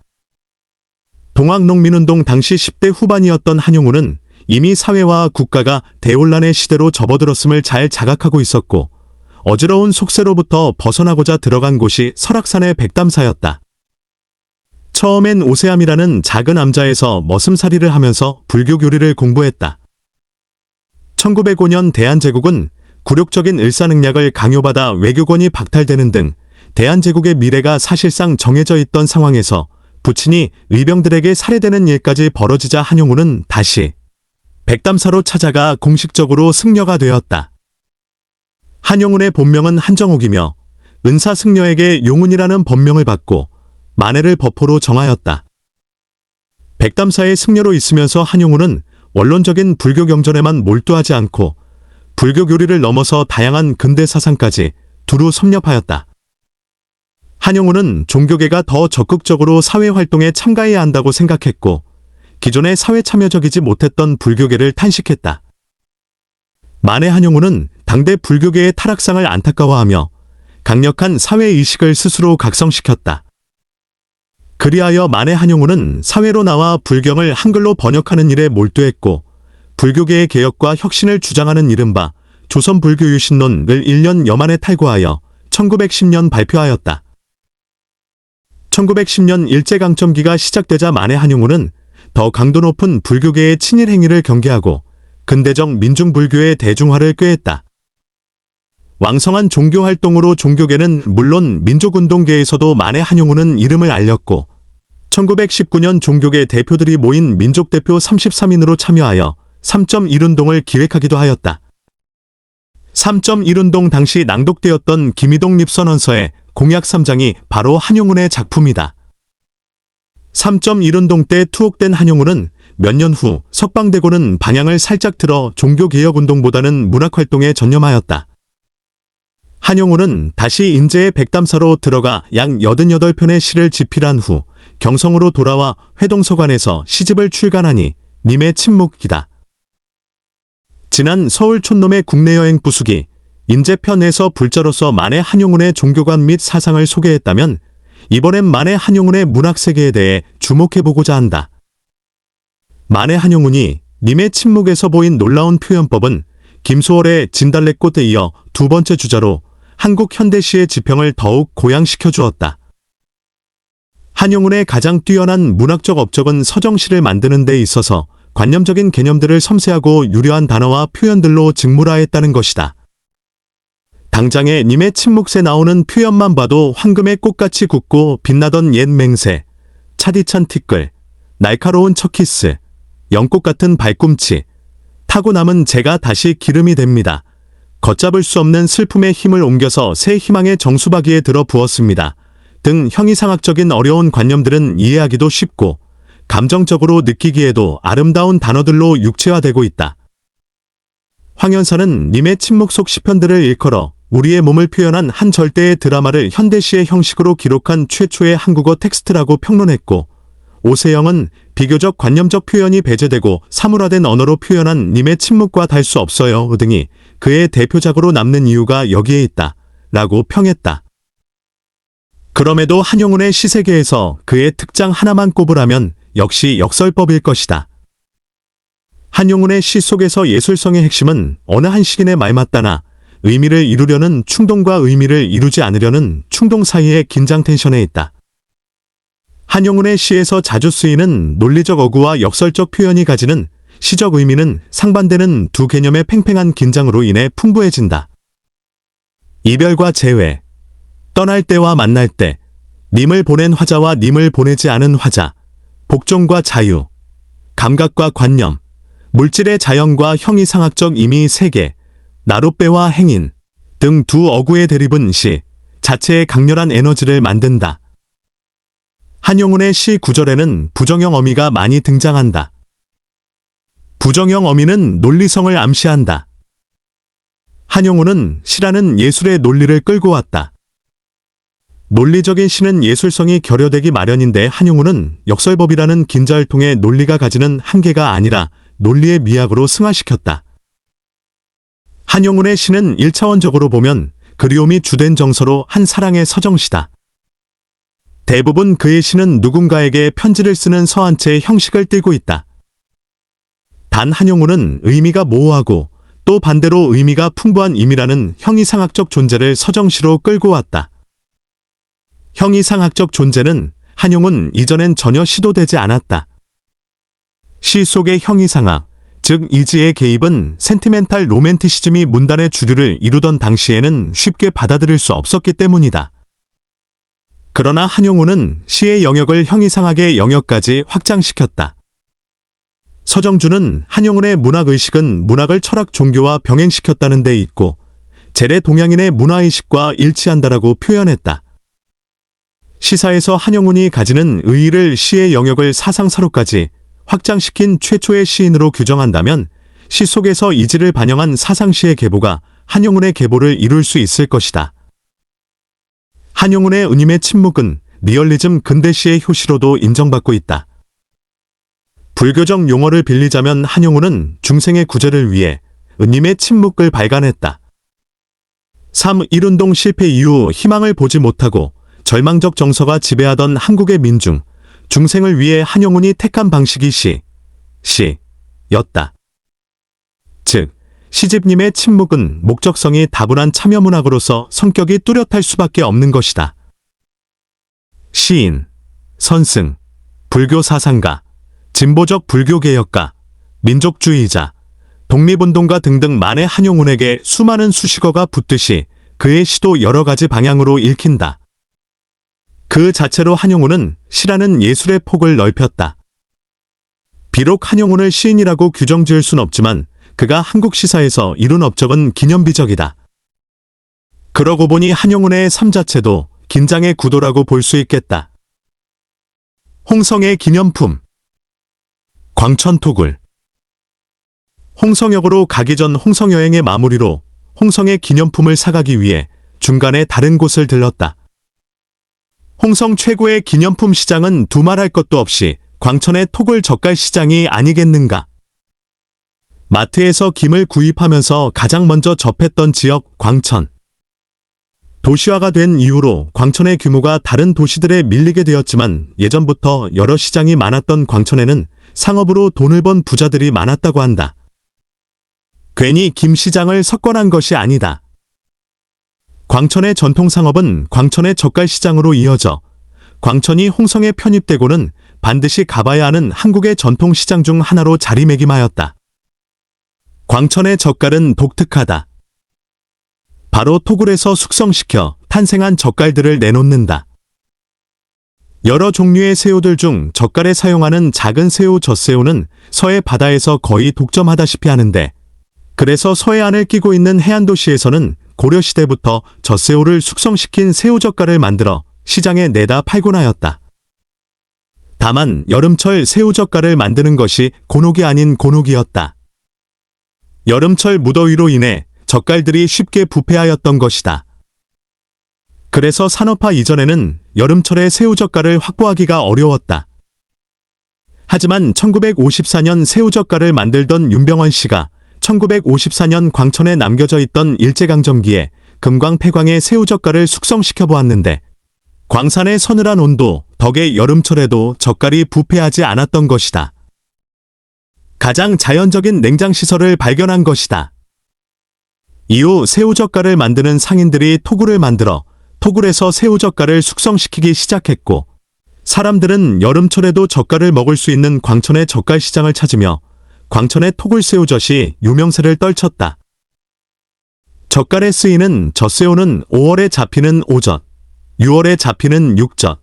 동학농민운동 당시 10대 후반이었던 한용운은 이미 사회와 국가가 대혼란의 시대로 접어들었음을 잘 자각하고 있었고 어지러운 속세로부터 벗어나고자 들어간 곳이 설악산의 백담사였다. 처음엔 오세암이라는 작은 암자에서 머슴살이를 하면서 불교 교리를 공부했다. 1905년 대한제국은 굴욕적인 일산응약을 강요받아 외교권이 박탈되는 등 대한제국의 미래가 사실상 정해져 있던 상황에서 부친이 의병들에게 살해되는 일까지 벌어지자 한용운은 다시 백담사로 찾아가 공식적으로 승려가 되었다. 한용운의 본명은 한정옥이며 은사승려에게 용운이라는 법명을 받고 만해를 법호로 정하였다. 백담사의 승려로 있으면서 한용운은 원론적인 불교 경전에만 몰두하지 않고 불교 교리를 넘어서 다양한 근대 사상까지 두루 섭렵하였다. 한용운은 종교계가 더 적극적으로 사회활동에 참가해야 한다고 생각했고 기존에 사회 참여적이지 못했던 불교계를 탄식했다. 만해 한용운은 당대 불교계의 타락상을 안타까워하며 강력한 사회의식을 스스로 각성시켰다. 그리하여 만해 한용운은 사회로 나와 불경을 한글로 번역하는 일에 몰두했고 불교계의 개혁과 혁신을 주장하는 이른바 조선불교유신론을 1년여 만에 탈고하여 1910년 발표하였다. 1910년 일제강점기가 시작되자 만해 한용운은 더 강도 높은 불교계의 친일 행위를 경계하고 근대적 민중불교의 대중화를 꾀했다. 왕성한 종교활동으로 종교계는 물론 민족운동계에서도 만해 한용운은 이름을 알렸고 1919년 종교계 대표들이 모인 민족대표 33인으로 참여하여 3.1운동을 기획하기도 하였다. 3.1운동 당시 낭독되었던 김이동 립선언서의 공약 3장이 바로 한용운의 작품이다. 3.1운동 때 투옥된 한용운은 몇 년 후 석방되고는 방향을 살짝 틀어 종교개혁운동보다는 문학활동에 전념하였다. 한용운은 다시 인제의 백담사로 들어가 약 88편의 시를 집필한 후 경성으로 돌아와 회동서관에서 시집을 출간하니 님의 침묵이다. 지난 서울 촌놈의 국내여행 부수기 인제편에서 불자로서 만해 한용운의 종교관 및 사상을 소개했다면 이번엔 만해 한용운의 문학세계에 대해 주목해보고자 한다. 만해 한용운이 님의 침묵에서 보인 놀라운 표현법은 김소월의 진달래꽃에 이어 두 번째 주자로 한국 현대시의 지평을 더욱 고양시켜 주었다. 한용운의 가장 뛰어난 문학적 업적은 서정시를 만드는 데 있어서 관념적인 개념들을 섬세하고 유려한 단어와 표현들로 직물화했다는 것이다. 당장의 님의 침묵에 나오는 표현만 봐도 황금의 꽃같이 굳고 빛나던 옛 맹세, 차디찬 티끌, 날카로운 첫 키스, 연꽃 같은 발꿈치, 타고 남은 재가 다시 기름이 됩니다. 걷잡을 수 없는 슬픔의 힘을 옮겨서 새 희망의 정수박이에 들어 부었습니다. 등 형이상학적인 어려운 관념들은 이해하기도 쉽고 감정적으로 느끼기에도 아름다운 단어들로 육체화되고 있다. 황현사는 님의 침묵 속 시편들을 일컬어 우리의 몸을 표현한 한 절대의 드라마를 현대시의 형식으로 기록한 최초의 한국어 텍스트라고 평론했고 오세영은 비교적 관념적 표현이 배제되고 사물화된 언어로 표현한 님의 침묵과 달 수 없어요 등이 그의 대표작으로 남는 이유가 여기에 있다 라고 평했다. 그럼에도 한용운의 시세계에서 그의 특장 하나만 꼽으라면 역시 역설법일 것이다. 한용운의 시 속에서 예술성의 핵심은 어느 한 시인의 말맞다나 의미를 이루려는 충동과 의미를 이루지 않으려는 충동 사이의 긴장 텐션에 있다. 한용운의 시에서 자주 쓰이는 논리적 어구와 역설적 표현이 가지는 시적 의미는 상반되는 두 개념의 팽팽한 긴장으로 인해 풍부해진다. 이별과 재회, 떠날 때와 만날 때, 님을 보낸 화자와 님을 보내지 않은 화자, 복종과 자유, 감각과 관념, 물질의 자연과 형이상학적 임의 세계, 나룻배와 행인 등 두 어구의 대립은 시 자체의 강렬한 에너지를 만든다. 한용운의 시 구절에는 부정형 어미가 많이 등장한다. 부정형 어미는 논리성을 암시한다. 한용운은 시라는 예술의 논리를 끌고 왔다. 논리적인 시는 예술성이 결여되기 마련인데 한용운은 역설법이라는 긴자를 통해 논리가 가지는 한계가 아니라 논리의 미학으로 승화시켰다. 한용운의 시는 1차원적으로 보면 그리움이 주된 정서로 한 사랑의 서정시다. 대부분 그의 시는 누군가에게 편지를 쓰는 서한체의 형식을 띠고 있다. 단 한용운은 의미가 모호하고 또 반대로 의미가 풍부한 임이라는 형이상학적 존재를 서정시로 끌고 왔다. 형이상학적 존재는 한용운 이전엔 전혀 시도되지 않았다. 시 속의 형이상학, 즉 이지의 개입은 센티멘탈 로맨티시즘이 문단의 주류를 이루던 당시에는 쉽게 받아들일 수 없었기 때문이다. 그러나 한용운은 시의 영역을 형이상학의 영역까지 확장시켰다. 서정주는 한용운의 문학의식은 문학을 철학 종교와 병행시켰다는 데 있고 재래 동양인의 문화의식과 일치한다라고 표현했다. 시사에서 한용운이 가지는 의의를 시의 영역을 사상사로까지 확장시킨 최초의 시인으로 규정한다면 시 속에서 이지를 반영한 사상시의 계보가 한용운의 계보를 이룰 수 있을 것이다. 한용운의 은임의 침묵은 리얼리즘 근대시의 효시로도 인정받고 있다. 불교적 용어를 빌리자면 한용운은 중생의 구제를 위해 은임의 침묵을 발간했다. 3.1운동 실패 이후 희망을 보지 못하고 절망적 정서가 지배하던 한국의 민중, 중생을 위해 한용운이 택한 방식이 시였다. 즉, 시집님의 침묵은 목적성이 다분한 참여문학으로서 성격이 뚜렷할 수밖에 없는 것이다. 시인, 선승, 불교 사상가, 진보적 불교개혁가, 민족주의자, 독립운동가 등등 만의 한용운에게 수많은 수식어가 붙듯이 그의 시도 여러 가지 방향으로 읽힌다. 그 자체로 한용운은 시라는 예술의 폭을 넓혔다. 비록 한용운을 시인이라고 규정지을 순 없지만 그가 한국 시사에서 이룬 업적은 기념비적이다. 그러고 보니 한용운의 삶 자체도 긴장의 구도라고 볼 수 있겠다. 홍성의 기념품 광천토굴. 홍성역으로 가기 전 홍성여행의 마무리로 홍성의 기념품을 사가기 위해 중간에 다른 곳을 들렀다. 홍성 최고의 기념품 시장은 두말할 것도 없이 광천의 토굴 젓갈 시장이 아니겠는가. 마트에서 김을 구입하면서 가장 먼저 접했던 지역 광천. 도시화가 된 이후로 광천의 규모가 다른 도시들에 밀리게 되었지만 예전부터 여러 시장이 많았던 광천에는 상업으로 돈을 번 부자들이 많았다고 한다. 괜히 김 시장을 석권한 것이 아니다. 광천의 전통상업은 광천의 젓갈시장으로 이어져 광천이 홍성에 편입되고는 반드시 가봐야 하는 한국의 전통시장 중 하나로 자리매김하였다. 광천의 젓갈은 독특하다. 바로 토굴에서 숙성시켜 탄생한 젓갈들을 내놓는다. 여러 종류의 새우들 중 젓갈에 사용하는 작은 새우 젖새우는 서해 바다에서 거의 독점하다시피 하는데, 그래서 서해안을 끼고 있는 해안도시에서는 고려시대부터 젖새우를 숙성시킨 새우젓갈을 만들어 시장에 내다 팔곤 하였다. 다만 여름철 새우젓갈을 만드는 것이 곤혹이 아닌 곤혹이었다. 여름철 무더위로 인해 젓갈들이 쉽게 부패하였던 것이다. 그래서 산업화 이전에는 여름철에 새우젓갈을 확보하기가 어려웠다. 하지만 1954년 새우젓갈을 만들던 윤병원 씨가 1954년 광천에 남겨져 있던 일제강점기에 금광 폐광에 새우젓갈을 숙성시켜 보았는데 광산의 서늘한 온도 덕에 여름철에도 젓갈이 부패하지 않았던 것이다. 가장 자연적인 냉장시설을 발견한 것이다. 이후 새우젓갈을 만드는 상인들이 토굴을 만들어 토굴에서 새우젓갈을 숙성시키기 시작했고, 사람들은 여름철에도 젓갈을 먹을 수 있는 광천의 젓갈시장을 찾으며 광천의 토굴 새우젓이 유명세를 떨쳤다. 젓갈에 쓰이는 젖새우는 5월에 잡히는 오젓, 6월에 잡히는 육젓,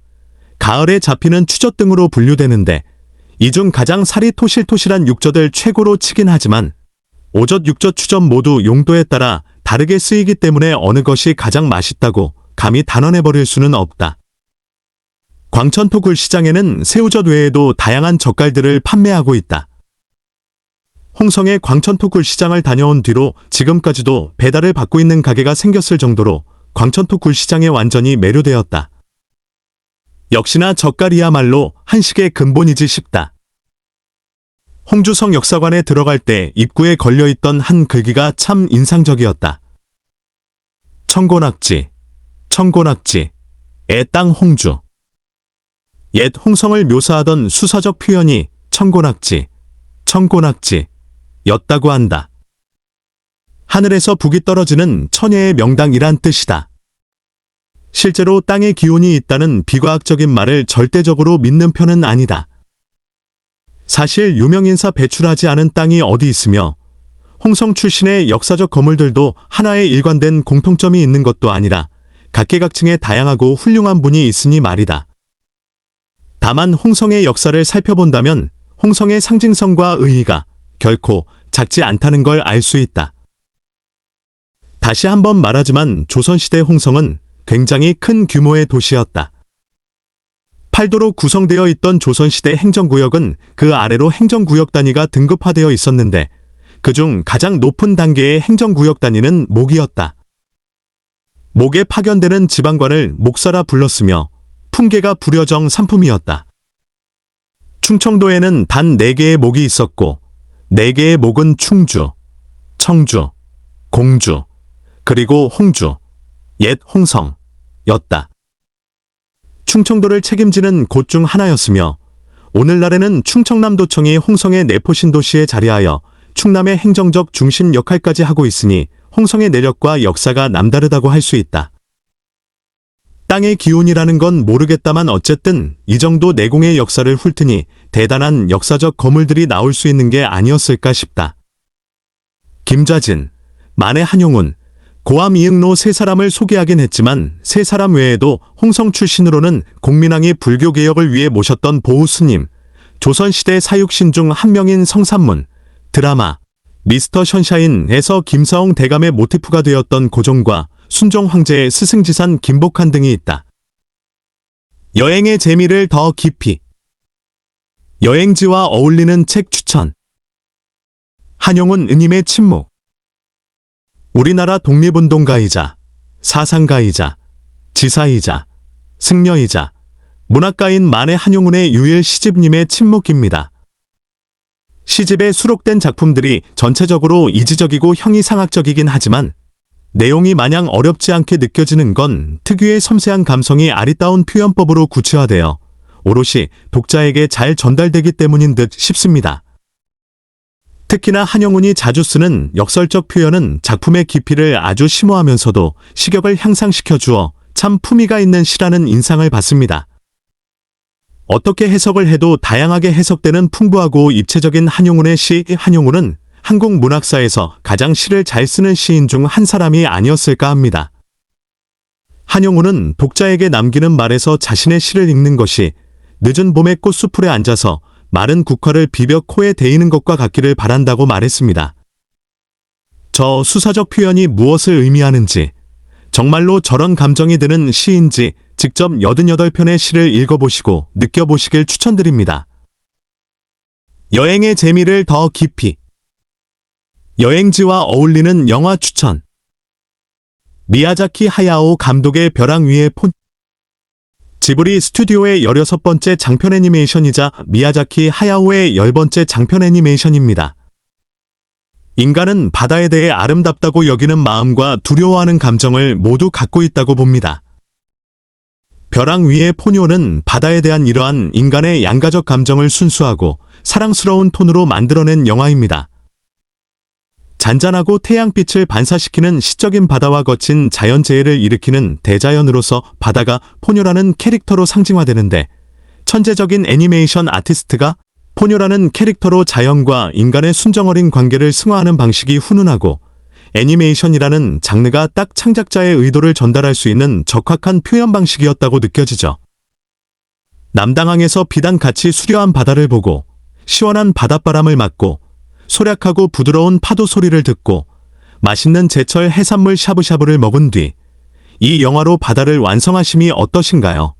가을에 잡히는 추젓 등으로 분류되는데, 이 중 가장 살이 토실토실한 육젓을 최고로 치긴 하지만 오젓, 육젓, 추젓 모두 용도에 따라 다르게 쓰이기 때문에 어느 것이 가장 맛있다고 감히 단언해버릴 수는 없다. 광천 토굴 시장에는 새우젓 외에도 다양한 젓갈들을 판매하고 있다. 홍성의 광천 토굴 시장을 다녀온 뒤로 지금까지도 배달을 받고 있는 가게가 생겼을 정도로 광천 토굴 시장에 완전히 매료되었다. 역시나 젓갈이야말로 한식의 근본이지 싶다. 홍주성 역사관에 들어갈 때 입구에 걸려있던 한 글귀가 참 인상적이었다. 청곤악지, 청곤악지, 애땅 홍주. 옛 홍성을 묘사하던 수사적 표현이 청곤악지, 청곤악지 였다고 한다. 하늘에서 북이 떨어지는 처녀의 명당이란 뜻이다. 실제로 땅에 기운이 있다는 비과학적인 말을 절대적으로 믿는 편은 아니다. 사실 유명인사 배출하지 않은 땅이 어디 있으며 홍성 출신의 역사적 거물들도 하나의 일관된 공통점이 있는 것도 아니라 각계각층의 다양하고 훌륭한 분이 있으니 말이다. 다만 홍성의 역사를 살펴본다면 홍성의 상징성과 의의가 결코 작지 않다는 걸 알 수 있다. 다시 한번 말하지만 조선시대 홍성은 굉장히 큰 규모의 도시였다. 팔도로 구성되어 있던 조선시대 행정구역은 그 아래로 행정구역 단위가 등급화되어 있었는데 그중 가장 높은 단계의 행정구역 단위는 목이었다. 목에 파견되는 지방관을 목사라 불렀으며 품계가 불여정 상품이었다. 충청도에는 단 4개의 목이 있었고 4개의 목은 충주, 청주, 공주, 그리고 홍주, 옛 홍성였다. 충청도를 책임지는 곳 중 하나였으며 오늘날에는 충청남도청이 홍성의 내포신도시에 자리하여 충남의 행정적 중심 역할까지 하고 있으니 홍성의 내력과 역사가 남다르다고 할 수 있다. 땅의 기운이라는 건 모르겠다만 어쨌든 이 정도 내공의 역사를 훑으니 대단한 역사적 거물들이 나올 수 있는 게 아니었을까 싶다. 김좌진, 만해 한용운, 고암 이응로 세 사람을 소개하긴 했지만 세 사람 외에도 홍성 출신으로는 공민왕이 불교개혁을 위해 모셨던 보우스님, 조선시대 사육신 중 한 명인 성삼문, 드라마 미스터 션샤인에서 김사홍 대감의 모티프가 되었던 고종과 순종 황제의 스승지산 김복한 등이 있다. 여행의 재미를 더 깊이. 여행지와 어울리는 책 추천. 한용운 의님의 침묵. 우리나라 독립운동가이자 사상가이자 지사이자 승려이자 문학가인 만해 한용운의 유일 시집님의 침묵입니다. 시집에 수록된 작품들이 전체적으로 이지적이고 형이상학적이긴 하지만 내용이 마냥 어렵지 않게 느껴지는 건 특유의 섬세한 감성이 아리따운 표현법으로 구체화되어 오롯이 독자에게 잘 전달되기 때문인 듯 싶습니다. 특히나 한용운이 자주 쓰는 역설적 표현은 작품의 깊이를 아주 심오하면서도 시격을 향상시켜 주어 참 품위가 있는 시라는 인상을 받습니다. 어떻게 해석을 해도 다양하게 해석되는 풍부하고 입체적인 한용운의 시. 한용운은 한국 문학사에서 가장 시를 잘 쓰는 시인 중 한 사람이 아니었을까 합니다. 한용운은 독자에게 남기는 말에서 자신의 시를 읽는 것이 늦은 봄의 꽃수풀에 앉아서 마른 국화를 비벼 코에 대이는 것과 같기를 바란다고 말했습니다. 저 수사적 표현이 무엇을 의미하는지, 정말로 저런 감정이 드는 시인지 직접 88편의 시를 읽어보시고 느껴보시길 추천드립니다. 여행의 재미를 더 깊이. 여행지와 어울리는 영화 추천. 미야자키 하야오 감독의 벼랑 위의 폰. 지브리 스튜디오의 16번째 장편 애니메이션이자 미야자키 하야오의 10번째 장편 애니메이션입니다. 인간은 바다에 대해 아름답다고 여기는 마음과 두려워하는 감정을 모두 갖고 있다고 봅니다. 벼랑 위의 포뇨는 바다에 대한 이러한 인간의 양가적 감정을 순수하고 사랑스러운 톤으로 만들어낸 영화입니다. 잔잔하고 태양빛을 반사시키는 시적인 바다와 거친 자연재해를 일으키는 대자연으로서 바다가 포뇨라는 캐릭터로 상징화되는데 천재적인 애니메이션 아티스트가 포뇨라는 캐릭터로 자연과 인간의 순정어린 관계를 승화하는 방식이 훈훈하고 애니메이션이라는 장르가 딱 창작자의 의도를 전달할 수 있는 적확한 표현 방식이었다고 느껴지죠. 남당항에서 비단같이 수려한 바다를 보고 시원한 바닷바람을 맞고 소략하고 부드러운 파도 소리를 듣고 맛있는 제철 해산물 샤브샤브를 먹은 뒤 이 영화로 바다를 완성하심이 어떠신가요?